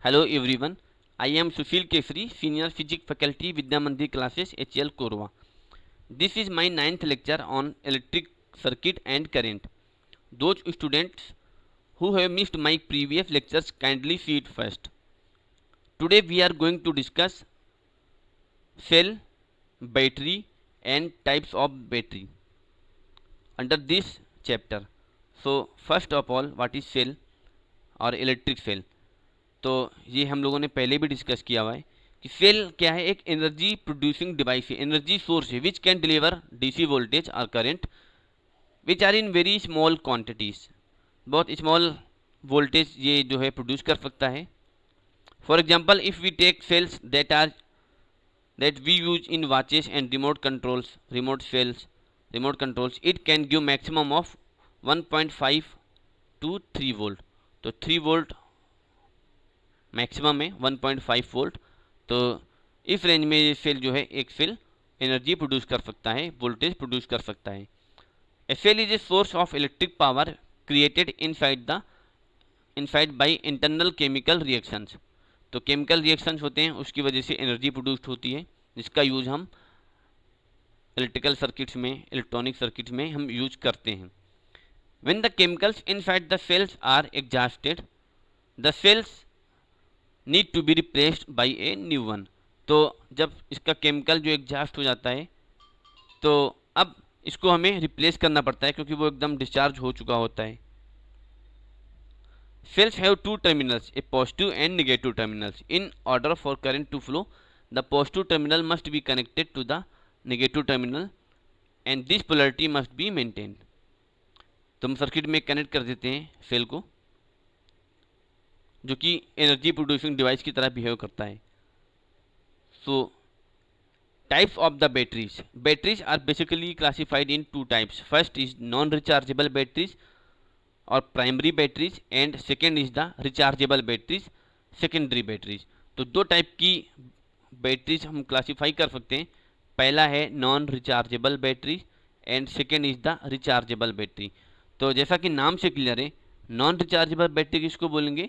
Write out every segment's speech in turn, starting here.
Hello everyone, I am Sushil Kesri, Senior Physics Faculty, Vidya Mandir Classes, HL Korwa. This is my 9th lecture on electric circuit and current. Those students who have missed my previous lectures kindly see it first. Today we are going to discuss cell, battery and types of battery under this chapter. So first of all, what is cell और electric cell? तो ये हम लोगों ने पहले भी discuss किया हुआ है कि सेल क्या है, एक एनर्जी प्रोड्यूसिंग डिवाइस है, एनर्जी सोर्स है which can deliver DC voltage और current which are in very small quantities, बहुत स्मॉल वोल्टेज ये जो है प्रोड्यूस कर सकता है. For example if we take cells that we use in watches and remote controls it can give maximum of 1.5 to 3 volt. तो 3 volt maximum है, 1.5 volt. तो इस रेंज में ये सेल जो है, एक सेल एनर्जी प्रोड्यूस कर सकता है, वोल्टेज प्रोड्यूस कर सकता है. A cell is a source of electric power created inside by internal chemical reactions. तो केमिकल रिएक्शंस होते हैं, उसकी वजह से एनर्जी प्रोड्यूस होती है, जिसका यूज हम इलेक्ट्रिकल सर्किट्स में, इलेक्ट्रॉनिक सर्किट्स में हम यूज करते हैं. When the chemicals inside the cells are exhausted the cells need to be replaced by a new one. तो जब इसका केमिकल जो एग्जॉस्ट हो जाता है तो अब इसको हमें रिप्लेस करना पड़ता है, क्योंकि वो एकदम डिस्चार्ज हो चुका होता है. Cells have two terminals, a positive and negative terminals. In order for current to flow the positive terminal must be connected to the negative terminal and this polarity must be maintained. तो हम circuit में connect कर देते हैं cell को, जो कि energy producing device की तरह बिहेव करता है. So types of the batteries. Batteries are basically classified in 2 types. First is non rechargeable batteries और primary batteries and second is the rechargeable batteries, secondary batteries. तो 2 type की batteries हम classify कर सकते हैं. पहला है non rechargeable battery and second is the rechargeable battery. तो जैसा कि नाम से क्लियर है, नॉन रिचार्जेबल बैटरी किसको बोलेंगे?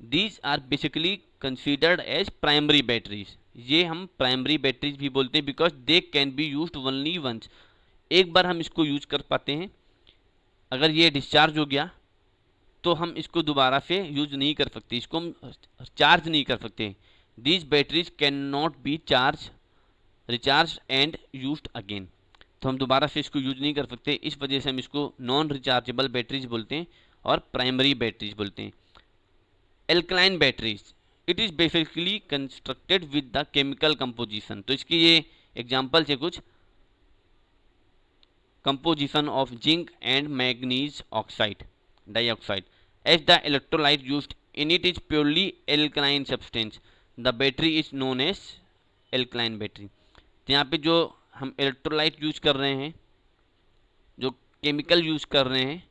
These are basically considered as primary batteries. ये हम प्राइमरी बैटरीज भी बोलते हैं because they can be used only once. एक बार हम इसको यूज कर पाते हैं. अगर ये डिस्चार्ज हो गया तो हम इसको दोबारा से यूज नहीं कर सकते, इसको हम चार्ज नहीं कर सकते. These batteries can not be recharge and used again. तो हम दोबारा से इसको यूज नहीं कर सकते, इस वजह से हम इसको नॉन रिचार्जेबल बैटरीज बोलते हैं और प्राइमरी बैटरीज बोलते हैं. Alkaline batteries, it is basically constructed with the chemical composition. तो इसकी ये एग्जाम्पल्स है कुछ. Composition of zinc and manganese oxide dioxide as the electrolyte used in it is purely alkaline substance. The battery is known as alkaline battery. तो यहाँ पे जो हम इलेक्ट्रोलाइट यूज कर रहे हैं, जो केमिकल यूज कर रहे हैं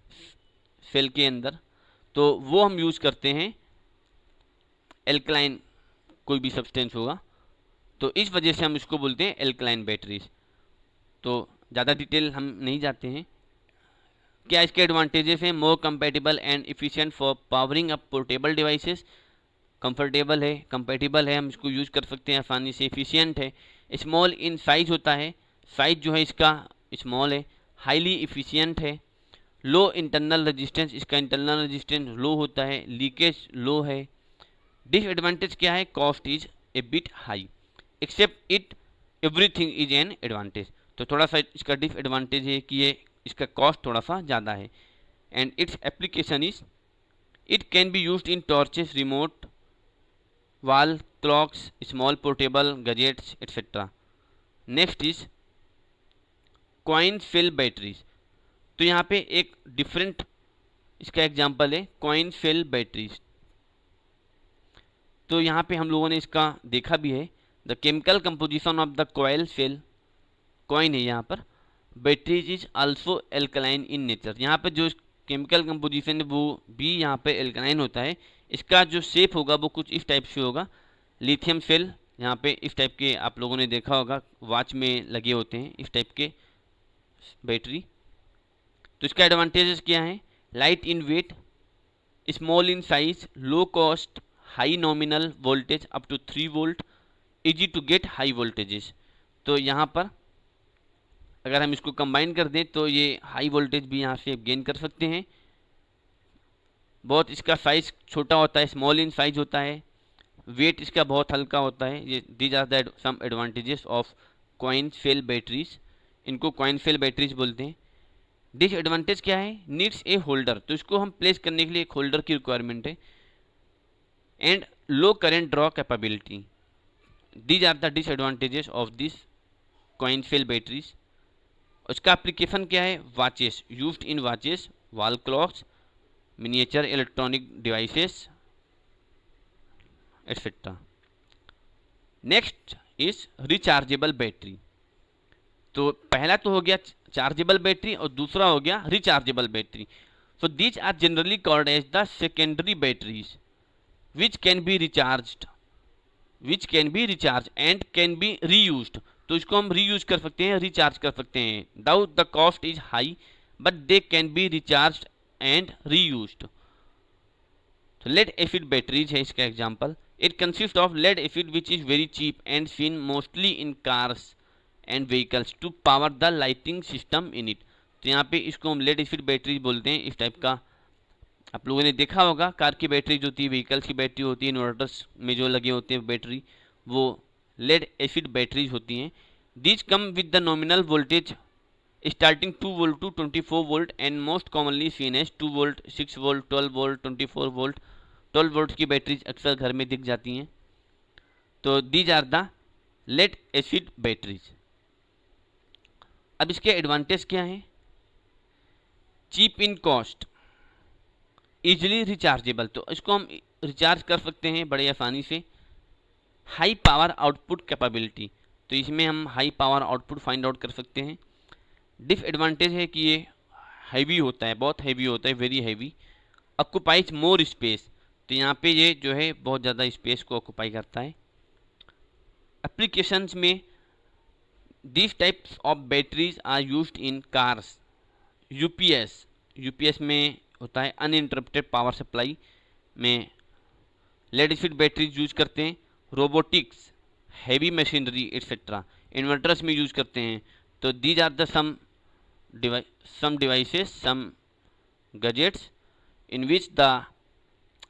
सेल के अंदर, तो वो हम यूज करते हैं एल्कलाइन, कोई भी सब्सटेंस होगा, तो इस वजह से हम इसको बोलते हैं एल्कलाइन बैटरीज. तो ज़्यादा डिटेल हम नहीं जाते हैं. क्या इसके एडवांटेजेस हैं? More compatible and efficient for powering up portable devices. Comfortable है, कंपेटेबल है, हम इसको यूज कर सकते हैं आसानी से. इफिशिएंट है, स्मॉल इन साइज होता है, साइज जो है इसका स्मॉल है. हाईली इफिशिएंट है. लो इंटरनल रेजिस्टेंस, इसका इंटरनल रेजिस्टेंस लो होता है. लीकेज लो है. डिसएडवांटेज क्या है? Cost is a bit high. Except it everything is an advantage. तो थोड़ा सा इसका डिसएडवांटेज है कि ये इसका कॉस्ट थोड़ा सा ज़्यादा है. And its application is it can be used in torches, remote wall clocks, small portable gadgets etcetera. Next is coin cell batteries. तो यहाँ पे एक डिफरेंट इसका एग्जांपल है कॉइन सेल बैटरीज. तो यहाँ पे हम लोगों ने इसका देखा भी है. The chemical composition of the coil cell, coin है यहाँ पर, batteries is also alkaline in nature. यहाँ पे जो केमिकल कंपोजिशन है वो भी यहाँ पे एल्कलाइन होता है. इसका जो शेप होगा वो कुछ इस टाइप से होगा. लिथियम सेल यहाँ पे इस टाइप के आप लोगों ने देखा होगा, वॉच में लगे होते हैं इस टाइप के बैटरी. तो इसका एडवांटेजेस क्या है? Light in weight, small in size, low cost, high nominal voltage up to 3 volt, easy to get high voltages. तो यहाँ पर अगर हम इसको कंबाइन कर दें तो ये हाई वोल्टेज भी यहाँ से गेन कर सकते हैं। बहुत इसका साइज छोटा होता है, स्मॉल इन साइज होता है, वेट इसका बहुत हल्का होता है। ये these are the some advantages of coin cell batteries, इनको कॉइन सेल बैटरीज बोलते हैं। डिसएडवांटेज क्या है? नीड्स ए होल्डर, तो इसको हम प्लेस करने के लिए एक होल्डर की रिक्वायरमेंट है। And low current draw capability, these are the disadvantages of this coin cell batteries. उसका एप्लीकेशन क्या है? Watches, used in watches, wall clocks, miniature electronic devices etcetera. Next is rechargeable battery. तो पहला तो हो गया चार्जेबल बैटरी और दूसरा हो गया rechargeable battery. So these are generally called as the secondary batteries which can be recharged and can be reused. तो इसको हम रीयूज कर सकते हैं, रिचार्ज कर सकते हैं। Though the cost is high but they can be recharged and reused. तो लेड एसिड बैटरीज है इसका example. It consist of lead acid which is very cheap and seen mostly in cars and vehicles to power the lighting system in it. तो यहाँ पे इसको हम lead acid battery बोलते हैं। इस टाइप का आप लोगों ने देखा होगा, कार की बैटरी जो होती है, व्हीकल्स की बैटरी होती है, इन्वर्टर्स में जो लगे होते हैं बैटरी, वो लेड एसिड बैटरीज होती हैं। These come with the nominal voltage starting 2 volt to 24 volt and most commonly seen as 2 volt, 6 volt, 12 volt, 24 volt. 12 volt की बैटरीज अक्सर घर में दिख जाती हैं। तो these are the lead acid batteries. अब इसके एडवांटेज क्या हैं? Cheap in cost, easily rechargeable, तो इसको हम रिचार्ज कर सकते हैं बड़े आसानी से। हाई पावर आउटपुट कैपेबिलिटी, तो इसमें हम high power output find out कर सकते हैं। डिसएडवांटेज है कि ये हैवी होता है, बहुत हैवी होता है, very heavy. Occupies more space, तो यहाँ पे ये जो है बहुत ज़्यादा स्पेस को ऑक्यूपाई करता है। एप्लीकेशंस में These types of batteries are used in cars, UPS में होता है अनइंटरप्टेड पावर सप्लाई में लेड एसिड बैटरीज यूज करते हैं। Robotics, heavy machinery etcetera, inverters में यूज करते हैं। तो these are the some devices, some gadgets in which the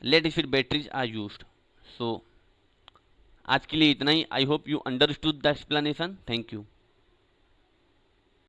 lead acid batteries are used. So आज के लिए इतना ही। I hope you understood the explanation. Thank you.